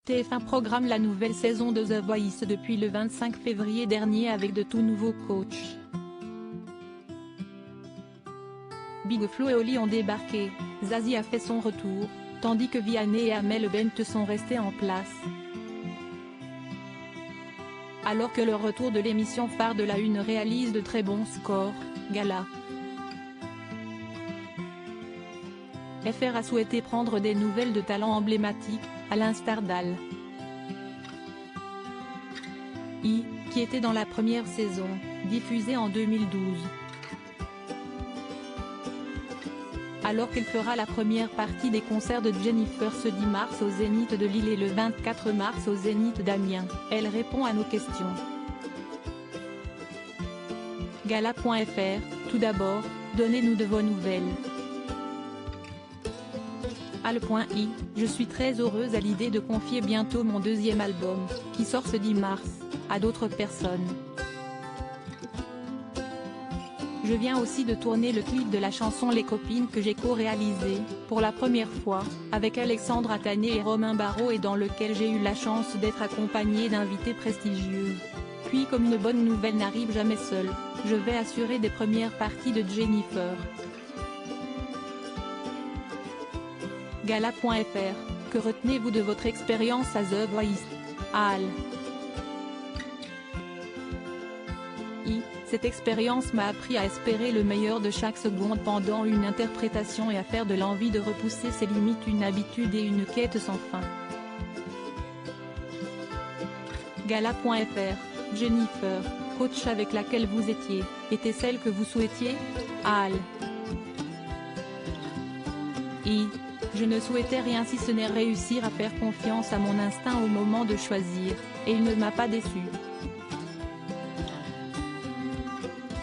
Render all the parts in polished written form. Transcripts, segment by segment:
TF1 programme la nouvelle saison de The Voice depuis le 25 février dernier avec de tout nouveaux coachs. Big Flo et Oli ont débarqué, Zazie a fait son retour, tandis que Vianney et Amel Bent sont restés en place. Alors que le retour de l'émission phare de la Une réalise de très bons scores, Gala FR a souhaité prendre des nouvelles de talents emblématiques, à l'instar d'Al I, qui était dans la première saison, diffusée en 2012. Alors qu'elle fera la première partie des concerts de Jennifer ce 10 mars au Zénith de Lille et le 24 mars au Zénith d'Amiens, elle répond à nos questions. Gala.fr, tout d'abord, donnez-nous de vos nouvelles. Al.I, je suis très heureuse à l'idée de confier bientôt mon deuxième album, qui sort ce 10 mars, à d'autres personnes. Je viens aussi de tourner le clip de la chanson Les Copines que j'ai co-réalisé, pour la première fois, avec Alexandre Attané et Romain Barraud et dans lequel j'ai eu la chance d'être accompagnée d'invités prestigieux. Puis comme une bonne nouvelle n'arrive jamais seule, je vais assurer des premières parties de Jennifer. Gala.fr, que retenez-vous de votre expérience à The Voice? Al I, cette expérience m'a appris à espérer le meilleur de chaque seconde pendant une interprétation et à faire de l'envie de repousser ses limites une habitude et une quête sans fin. Gala.fr, Jennifer, coach avec laquelle vous étiez, était celle que vous souhaitiez? Al I, je ne souhaitais rien si ce n'est réussir à faire confiance à mon instinct au moment de choisir, et il ne m'a pas déçu.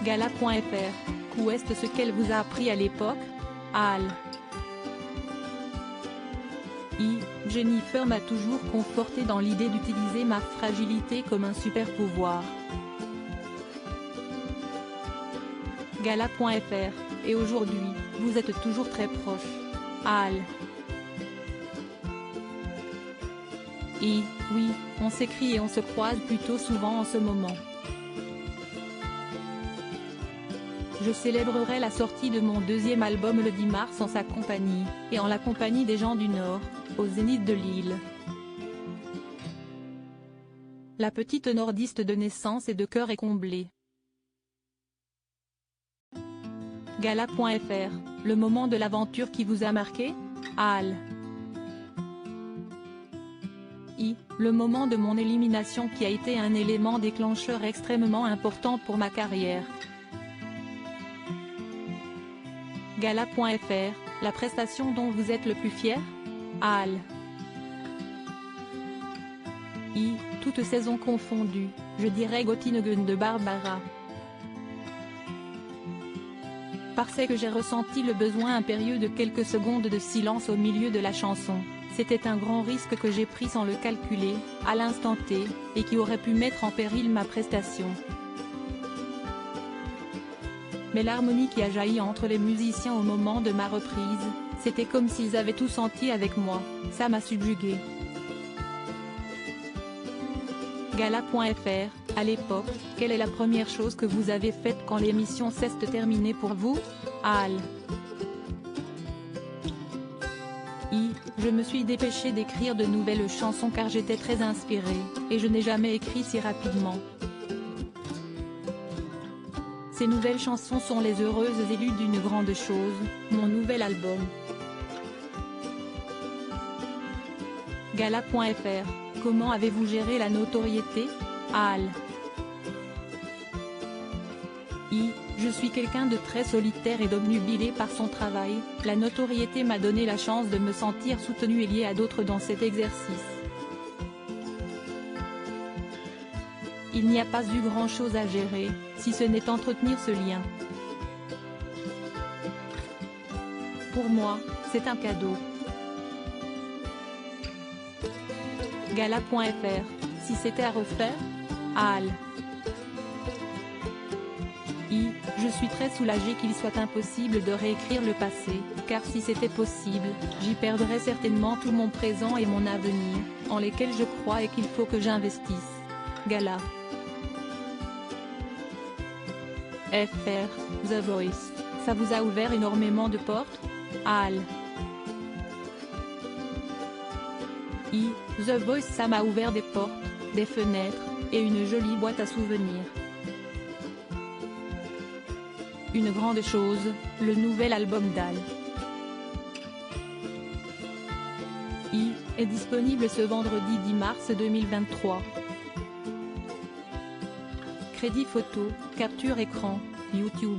Gala.fr, qu'est ce qu'elle vous a appris à l'époque? Al I, Jennifer m'a toujours conforté dans l'idée d'utiliser ma fragilité comme un super pouvoir. Gala.fr, et aujourd'hui, vous êtes toujours très proche. Al I, oui, on s'écrit et on se croise plutôt souvent en ce moment. Je célébrerai la sortie de mon deuxième album le 10 mars en sa compagnie, et en la compagnie des gens du Nord, au Zénith de Lille. La petite nordiste de naissance et de cœur est comblée. Gala.fr, le moment de l'aventure qui vous a marqué? Al I, le moment de mon élimination qui a été un élément déclencheur extrêmement important pour ma carrière. Gala.fr, la prestation dont vous êtes le plus fier? Al I, toutes saisons confondues, je dirais Göttingen de Barbara. Parce que j'ai ressenti le besoin impérieux de quelques secondes de silence au milieu de la chanson. C'était un grand risque que j'ai pris sans le calculer, à l'instant T, et qui aurait pu mettre en péril ma prestation. Mais l'harmonie qui a jailli entre les musiciens au moment de ma reprise, c'était comme s'ils avaient tout senti avec moi, ça m'a subjugué. Gala.fr, à l'époque, quelle est la première chose que vous avez faite quand l'émission s'est terminée pour vous? Al I, je me suis dépêchée d'écrire de nouvelles chansons car j'étais très inspirée, et je n'ai jamais écrit si rapidement. Ces nouvelles chansons sont les heureuses élues d'une grande chose, mon nouvel album. Gala.fr, comment avez-vous géré la notoriété? Al I, je suis quelqu'un de très solitaire et d'obnubilé par son travail, la notoriété m'a donné la chance de me sentir soutenu et lié à d'autres dans cet exercice. Il n'y a pas eu grand-chose à gérer, si ce n'est entretenir ce lien. Pour moi, c'est un cadeau. Gala.fr, si c'était à refaire? Al I, Je suis très soulagée qu'il soit impossible de réécrire le passé, car si c'était possible, j'y perdrais certainement tout mon présent et mon avenir, en lesquels je crois et qu'il faut que j'investisse. Gala. FR, The Voice, ça vous a ouvert énormément de portes? Al. The Voice, ça m'a ouvert des portes, des fenêtres, et une jolie boîte à souvenirs. Une grande chose, le nouvel album d'Al. Est disponible ce vendredi 10 mars 2023. Crédit photo, capture écran, YouTube.